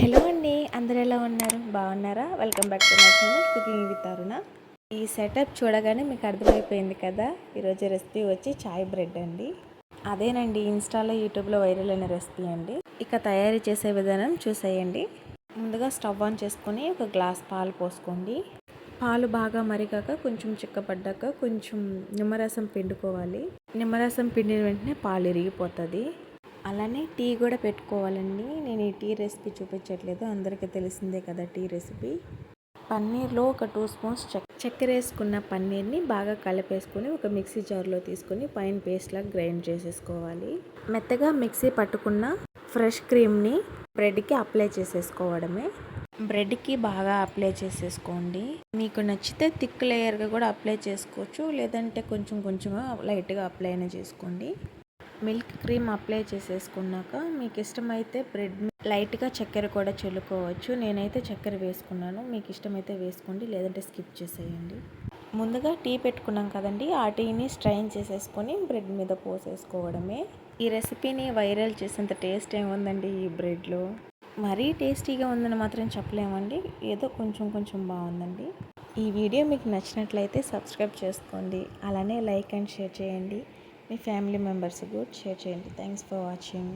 Hello అండి, అందరు ఎలా ఉన్నారు? బాగున్నారా? Welcome back to my channel cooking with Aruna. ఈ సెటప్ చూడగానే మీకు అర్థమైపోయింది కదా, ఈరోజు రెసిపీ వచ్చి చాయ్ బ్రెడ్ అండి. అదేనండి, ఇన్స్టాలో యూట్యూబ్లో వైరల్ అయిన రెసిపీ అండి. ఇక తయారీ చేసే విధానం చూసేయండి. ముందుగా స్టవ్ ఆన్ చేసుకొని ఒక గ్లాస్ పాలు పోసుకోండి. పాలు బాగా మరిగాక కొంచెం చిక్కపడ్డాక కొంచెం నిమ్మరసం పిండుకోవాలి. నిమ్మరసం పిండిన వెంటనే పాలు ఇరిగిపోతుంది. అలానే టీ కూడా పెట్టుకోవాలండి. నేను ఈ టీ రెసిపీ చూపించట్లేదు, అందరికీ తెలిసిందే కదా టీ రెసిపీ. పన్నీర్లో ఒక 2 స్పూన్స్ చక్కెర వేసుకున్న పన్నీర్ని బాగా కలిపేసుకొని ఒక మిక్సీ జార్లో తీసుకొని పైన పేస్ట్ లాగా గ్రైండ్ చేసేసుకోవాలి. మెత్తగా మిక్సీ పట్టుకున్న ఫ్రెష్ క్రీమ్ని బ్రెడ్కి అప్లై చేసేసుకోవడమే. బ్రెడ్కి బాగా అప్లై చేసేసుకోండి. మీకు నచ్చితే థిక్ లేయర్గా కూడా అప్లై చేసుకోవచ్చు, లేదంటే కొంచెం కొంచెంగా లైట్గా అప్లై అయినా చేసుకోండి. మిల్క్ క్రీమ్ అప్లై చేసేసుకున్నాక మీకు ఇష్టమైతే బ్రెడ్ లైట్గా చక్కెర కూడా చల్లుకోవచ్చు. నేనైతే చక్కెర వేసుకున్నాను, మీకు ఇష్టమైతే వేసుకోండి, లేదంటే స్కిప్ చేసేయండి. ముందుగా టీ పెట్టుకున్నాం కదండి, ఆ టీని స్ట్రైన్ చేసేసుకొని బ్రెడ్ మీద పోసేసుకోవడమే. ఈ రెసిపీని వైరల్ చేసేంత టేస్ట్ ఏముందండి ఈ బ్రెడ్లో. మరీ టేస్టీగా ఉందని మాత్రం చెప్పలేమండి, ఏదో కొంచెం కొంచెం బాగుందండి. ఈ వీడియో మీకు నచ్చినట్లయితే సబ్స్క్రైబ్ చేసుకోండి, అలానే లైక్ అండ్ షేర్ చేయండి. మీ ఫ్యామిలీ మెంబర్స్ కూడా షేర్ చేయండి. Thanks for watching.